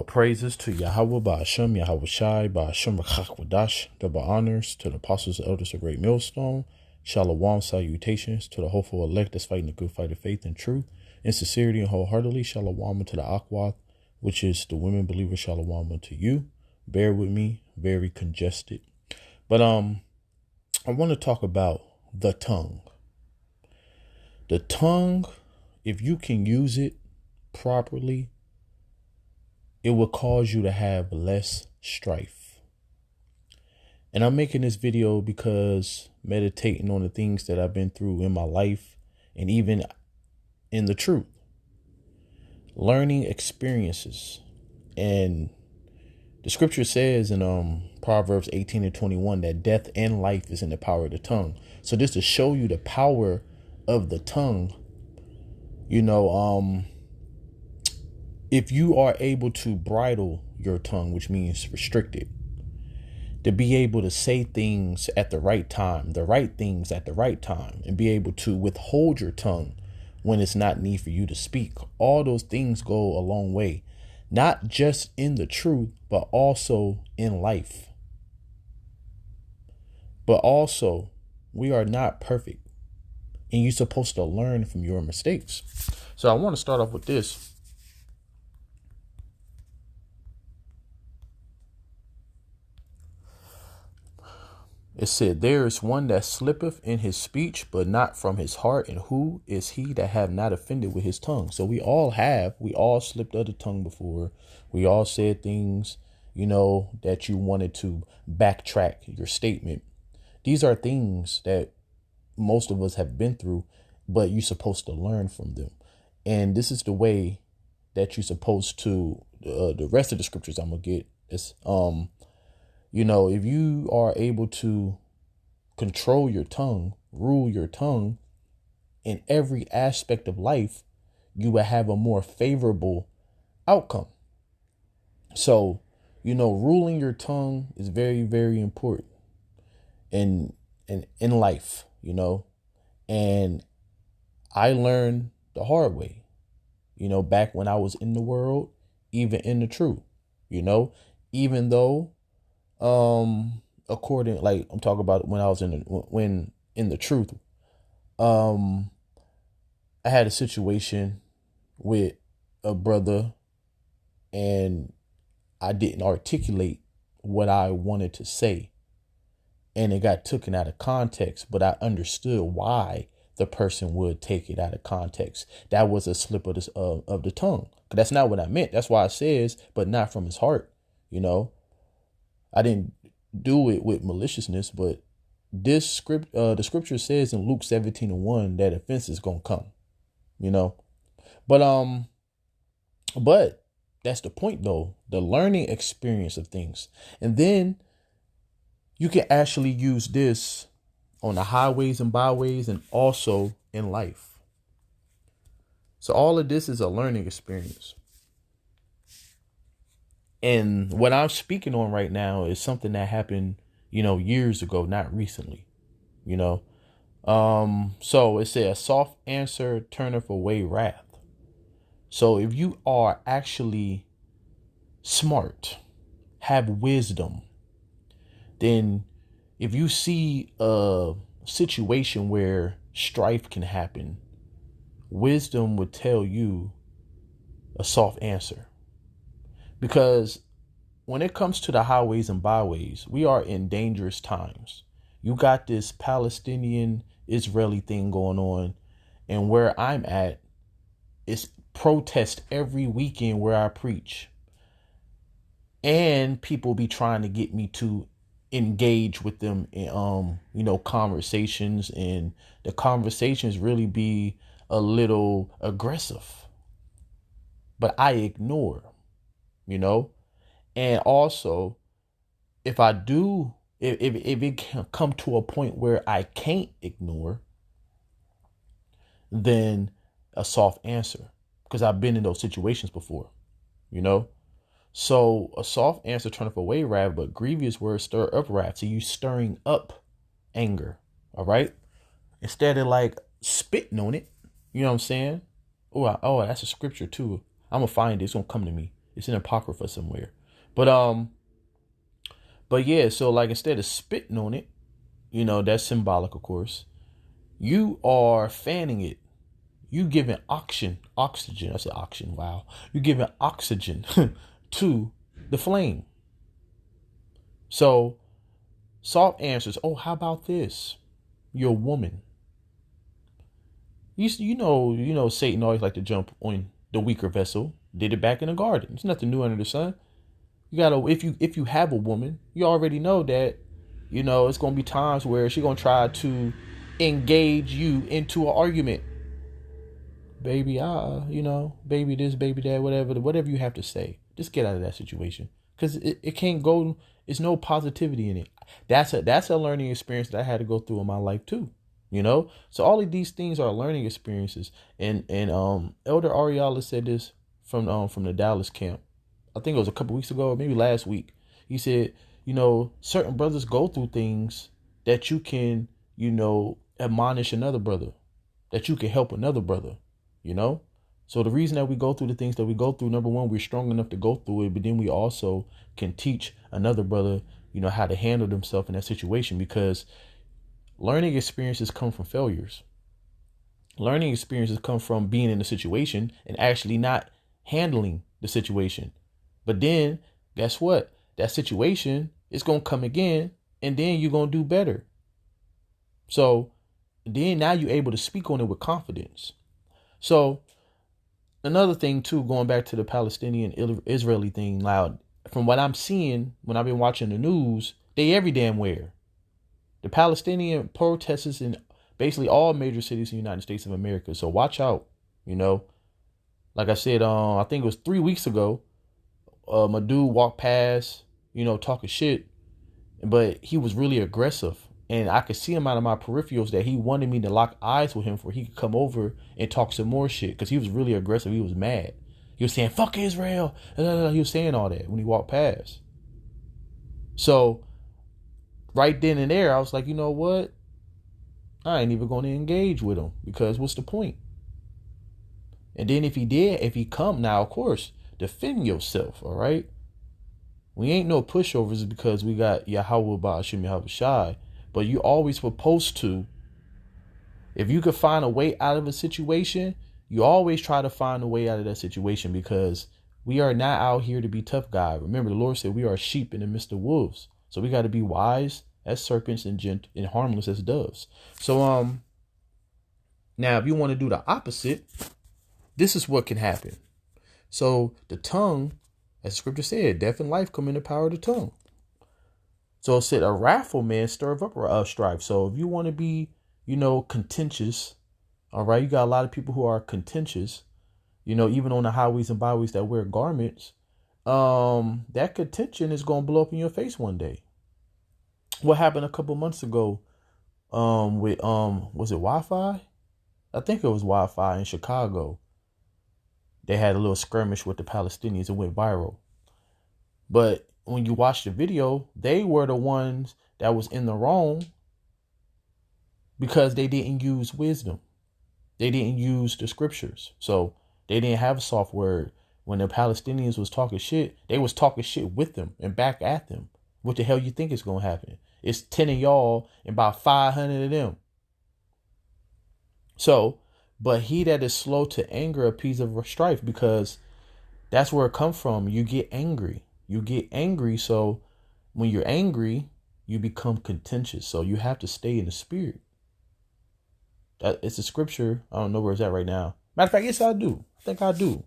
Praises to Yahweh Ba'Shem, Yahweh Shai, Ba'Shem Rachak double honors to the apostles and elders of Great Millstone. Shalom salutations to the hopeful elect that's fighting the good fight of faith and truth, in sincerity and wholeheartedly. Shalom to the Akwath, which is the women believers. Shalom to you. Bear with me, very congested. But I want to talk about the tongue. The tongue, if you can use it properly, it will cause you to have less strife. And I'm making this video because meditating on the things that I've been through in my life and even in the truth, learning experiences. And the scripture says in Proverbs 18:21 that death and life is in the power of the tongue. So just to show you the power of the tongue, if you are able to bridle your tongue, which means restrict it, to be able to say things at the right time, the right things at the right time, and be able to withhold your tongue when it's not need for you to speak. All those things go a long way, not just in the truth, but also in life. But also, we are not perfect, and you're supposed to learn from your mistakes. So I want to start off with this. It said, there is one that slippeth in his speech, but not from his heart. And who is he that have not offended with his tongue? So we all slipped of the tongue before. We all said things, that you wanted to backtrack your statement. These are things that most of us have been through, but you're supposed to learn from them. And this is the way that you're supposed to, the rest of the scriptures I'm going to get is, if you are able to control your tongue, rule your tongue in every aspect of life, you will have a more favorable outcome. So, ruling your tongue is very, very important in life, and I learned the hard way, back when I was in the world, even in the truth, even though according, like I'm talking about when I was in the truth, I had a situation with a brother and I didn't articulate what I wanted to say, and it got taken out of context, but I understood why the person would take it out of context. That was a slip of the tongue. That's not what I meant. That's why it says, but not from his heart, I didn't do it with maliciousness, but the scripture says in Luke 17:1 that offense is gonna come, but that's the point though, the learning experience of things. And then you can actually use this on the highways and byways and also in life. So all of this is a learning experience. And what I'm speaking on right now is something that happened, years ago, not recently, So it says a soft answer turneth away wrath. So if you are actually smart, have wisdom, then if you see a situation where strife can happen, wisdom would tell you a soft answer. Because when it comes to the highways and byways, we are in dangerous times. You got this Palestinian Israeli thing going on. And where I'm at, it's protest every weekend where I preach. And people be trying to get me to engage with them in, conversations. And the conversations really be a little aggressive. But I ignore. And also, if it can come to a point where I can't ignore, then a soft answer, because I've been in those situations before, so a soft answer turneth away wrath, but grievous words stir up wrath. So you stirring up anger. All right. Instead of like spitting on it, you know what I'm saying? Oh, that's a scripture too. I'm gonna find it. It's gonna come to me. It's in Apocrypha somewhere. But yeah, so like instead of spitting on it, that's symbolic, of course. You are fanning it. You giving oxygen. I said oxygen. Wow. You giving oxygen to the flame. So Salt answers, oh, how about this? You're a woman. You know, Satan always like to jump on the weaker vessel. Did it back in the garden. It's nothing new under the sun. You gotta if you have a woman, you already know that, it's gonna be times where she's gonna try to engage you into an argument. Baby, baby this, baby that, whatever you have to say. Just get out of that situation. Because it can't go, it's no positivity in it. That's a learning experience that I had to go through in my life too. So all of these things are learning experiences. And Elder Ariala said this from the Dallas camp. I think it was a couple weeks ago, or maybe last week. He said, certain brothers go through things that you can, admonish another brother, that you can help another brother, So the reason that we go through the things that we go through, number one, we're strong enough to go through it, but then we also can teach another brother, how to handle themselves in that situation, because learning experiences come from failures. Learning experiences come from being in a situation and actually not handling the situation. But then guess what? That situation is going to come again, and then you're going to do better. So then now you're able to speak on it with confidence. So another thing too, going back to the Palestinian Israeli thing, loud, from what I'm seeing when I've been watching the news, they every damn where. The Palestinian protesters in basically all major cities in the United States of America. So watch out, Like I said, I think it was 3 weeks ago, my dude walked past, talking shit, but he was really aggressive. And I could see him out of my peripherals that he wanted me to lock eyes with him for he could come over and talk some more shit, because he was really aggressive. He was mad. He was saying, fuck Israel. He was saying all that when he walked past. So right then and there, I was like, you know what? I ain't even going to engage with him, because what's the point? And then if he come now, of course, defend yourself, all right? We ain't no pushovers, because we got Yahweh Ba'ashim Yahweh Shai. But you always supposed to, if you could find a way out of a situation, you always try to find a way out of that situation, because we are not out here to be tough guys. Remember, the Lord said we are sheep in the midst of wolves. So we got to be wise as serpents and harmless as doves. So now if you want to do the opposite, this is what can happen. So the tongue, as the scripture said, death and life come in the power of the tongue. So it said a wrathful man stirreth up strife. So if you want to be, contentious, all right, you got a lot of people who are contentious, even on the highways and byways that wear garments. That contention is going to blow up in your face one day. What happened a couple months ago with was it Wi-Fi? I think it was Wi-Fi in Chicago. They had a little skirmish with the Palestinians. It went viral. But when you watch the video, they were the ones that was in the wrong, because they didn't use wisdom. They didn't use the scriptures. So they didn't have a soft word. When the Palestinians was talking shit, they was talking shit with them and back at them. What the hell you think is going to happen? It's 10 of y'all and about 500 of them. So, but he that is slow to anger appeaseth strife, because that's where it comes from. You get angry. So when you're angry, you become contentious. So you have to stay in the spirit. It's a scripture. I don't know where it's at right now. Matter of fact, yes, I do. I think I do.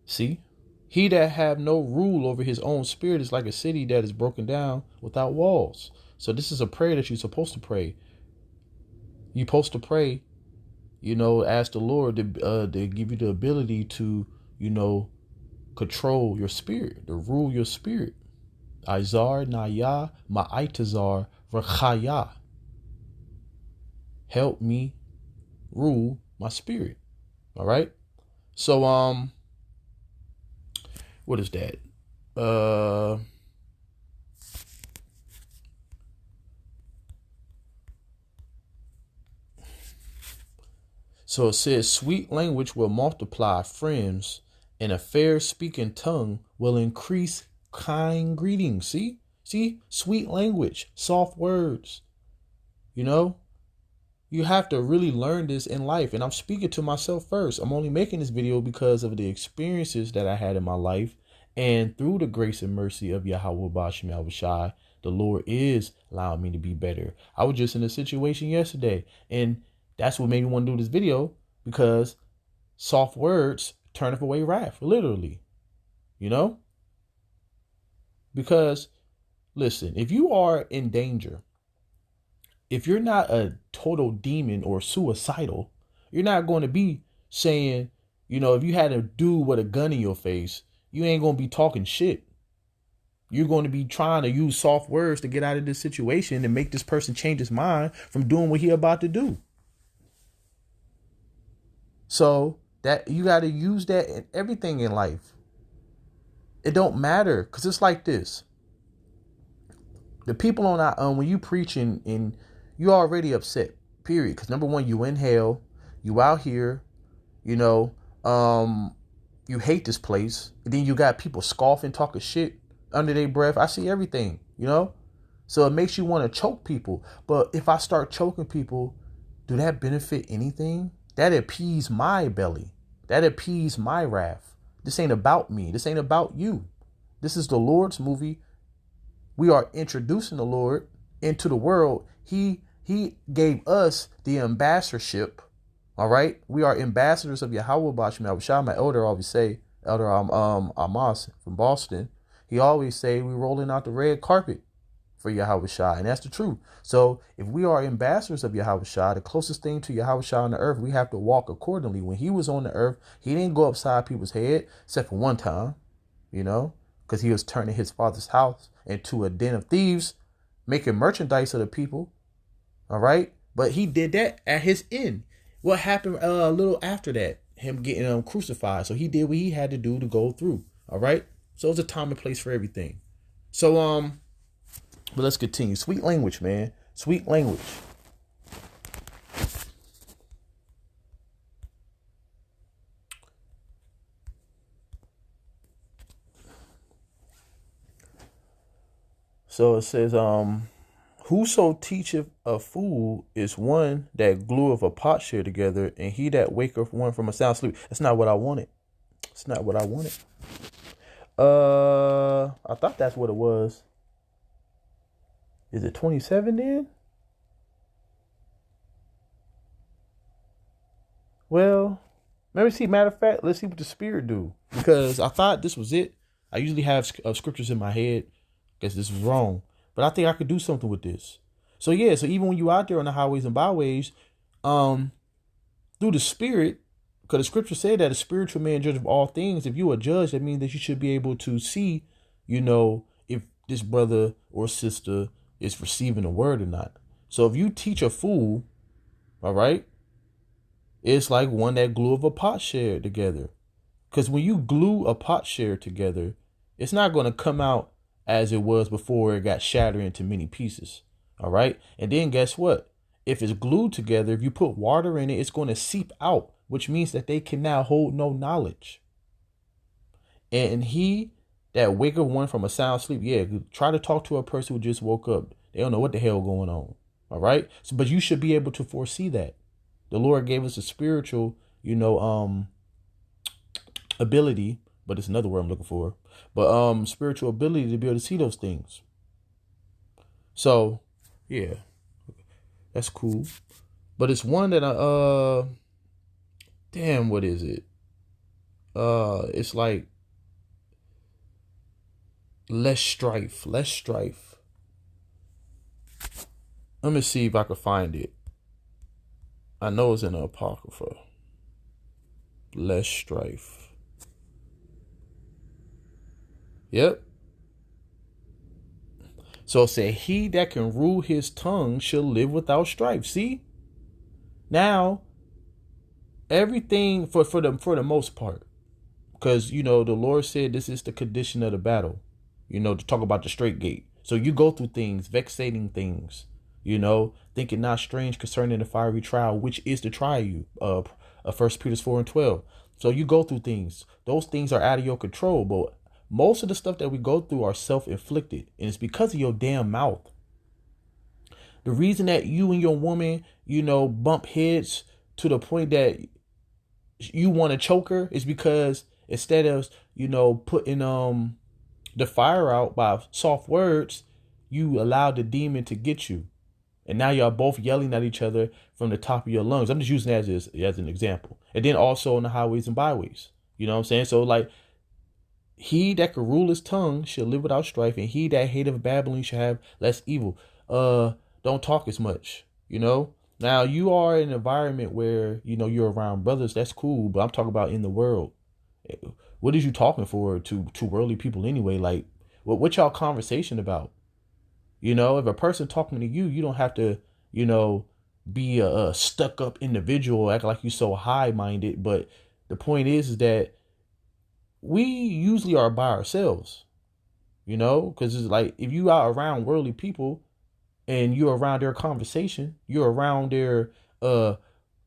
See? He that have no rule over his own spirit is like a city that is broken down without walls. So this is a prayer that you're supposed to pray. You're supposed to pray, ask the Lord to give you the ability to, control your spirit, to rule your spirit. Izar Naya Ma'itazar Rachaya. Help me rule my spirit. All right. So what is that? Let So it says, sweet language will multiply friends, and a fair speaking tongue will increase kind greetings. See, sweet language, soft words. You know, you have to really learn this in life. And I'm speaking to myself first. I'm only making this video because of the experiences that I had in my life. And through the grace and mercy of Yahweh Bashim Yahushai, the Lord is allowing me to be better. I was just in a situation yesterday, and that's what made me want to do this video, because soft words turneth away wrath, literally, you know, because listen, if you are in danger, if you're not a total demon or suicidal, you're not going to be saying, if you had a dude with a gun in your face, you ain't going to be talking shit. You're going to be trying to use soft words to get out of this situation and make this person change his mind from doing what he about to do. So that you got to use that in everything in life. It don't matter, because it's like this. The people on our when you preaching and you already upset, period. Because number one, you in hell, you out here, you hate this place. And then you got people scoffing, talking shit under their breath. I see everything, So it makes you want to choke people. But if I start choking people, do that benefit anything? That appease my belly. That appease my wrath. This ain't about me. This ain't about you. This is the Lord's movie. We are introducing the Lord into the world. He gave us the ambassadorship. All right. We are ambassadors of Yahweh Bashim Yahushua. My elder always say, Elder Amos from Boston, he always say we rolling out the red carpet for Yahweh Shai. And that's the truth. So if we are ambassadors of Yahweh Shai, the closest thing to Yahweh Shai on the earth, we have to walk accordingly. When he was on the earth, he didn't go upside people's head, except for one time, because he was turning his father's house into a den of thieves, making merchandise of the people. All right. But he did that at his end. What happened a little after that? Him getting crucified. So he did what he had to do to go through. All right. So it's a time and place for everything. So, but let's continue. Sweet language, man. Sweet language. So it says, whoso teacheth a fool is one that glueth a potsherd together, and he that waketh one from a sound sleep. That's not what I wanted. It's not what I wanted. I thought that's what it was. Is it 27 then? Well, let me see. Matter of fact, let's see what the Spirit do. Because I thought this was it. I usually have scriptures in my head. Guess this was wrong. But I think I could do something with this. So yeah, so even when you out there on the highways and byways, through the Spirit, because the scripture said that a spiritual man judge of all things. If you are a judge, that means that you should be able to see, if this brother or sister is receiving a word or not. So if you teach a fool, all right, it's like one that glue of a potsherd together. Because when you glue a potsherd together, it's not going to come out as it was before it got shattered into many pieces. All right. And then guess what? If it's glued together, if you put water in it, it's going to seep out, which means that they can now hold no knowledge. And he that wake up one from a sound sleep, try to talk to a person who just woke up. They don't know what the hell going on. All right. So, but you should be able to foresee that. The Lord gave us a spiritual, ability, but it's another word I'm looking for. But spiritual ability to be able to see those things. So, yeah, that's cool. But it's one that what is it? It's like less strife. Let me see if I can find it. I know it's in the Apocrypha. Less strife. Yep. So it said, he that can rule his tongue shall live without strife. See? Now, everything for the most part, because, the Lord said this is the condition of the battle, to talk about the straight gate. So you go through things, vexating things, thinking not strange concerning the fiery trial, which is to try you. 1 Peter 4:12. So you go through things. Those things are out of your control. But most of the stuff that we go through are self-inflicted. And it's because of your damn mouth. The reason that you and your woman, bump heads to the point that you want to choke her is because instead of, putting the fire out by soft words, you allowed the demon to get you. And now y'all both yelling at each other from the top of your lungs. I'm just using that as an example. And then also on the highways and byways. You know what I'm saying? So like, he that could rule his tongue shall live without strife, and he that hateth babbling shall have less evil. Don't talk as much, Now you are in an environment where, you're around brothers. That's cool. But I'm talking about in the world. What is you talking for to worldly people anyway? Like, what y'all conversation about? If a person talking to you, you don't have to, be a stuck up individual, act like you so high minded. But the point is that we usually are by ourselves, because it's like if you are around worldly people and you're around their conversation, you're around their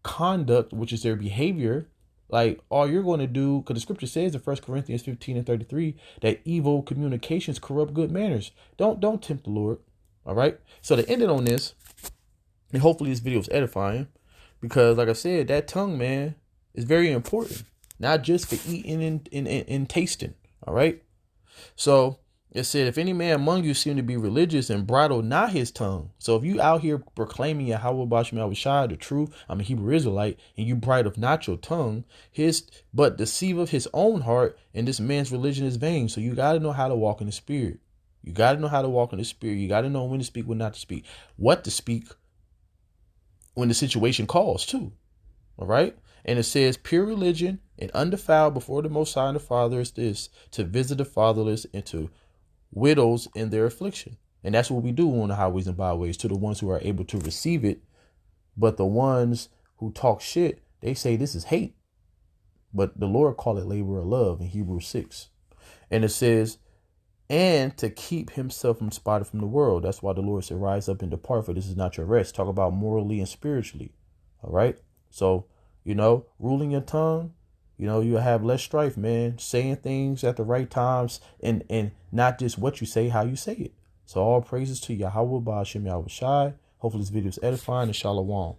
conduct, which is their behavior. Like all you're going to do, because the scripture says in 1 Corinthians 15:33 that evil communications corrupt good manners. Don't tempt the Lord. All right. So to end it on this, and hopefully this video is edifying, because like I said, that tongue, man, is very important. Not just for eating and tasting. All right. So it said, if any man among you seem to be religious and bridle not his tongue. So if you out here proclaiming Yahweh Bashim Yahushai, the truth, I'm a Hebrew Israelite, and you bridle not your tongue, but deceiveth his own heart, and this man's religion is vain. So you got to know how to walk in the spirit. You got to know how to walk in the spirit. You got to know when to speak, when not to speak, what to speak when the situation calls too. All right. And it says pure religion and undefiled before the Most High and the Father is this, to visit the fatherless and to widows in their affliction. And that's what we do on the highways and byways to the ones who are able to receive it. But the ones who talk shit, they say this is hate. But the Lord called it labor of love in Hebrews 6. And it says, and to keep himself spotted from the world. That's why the Lord said, rise up and depart, for this is not your rest. Talk about morally and spiritually. All right. So, ruling your tongue, you have less strife, man, saying things at the right times and not just what you say, how you say it. So all praises to Yahweh Ba'ashem Yahushai. Hopefully this video is edifying and shalom.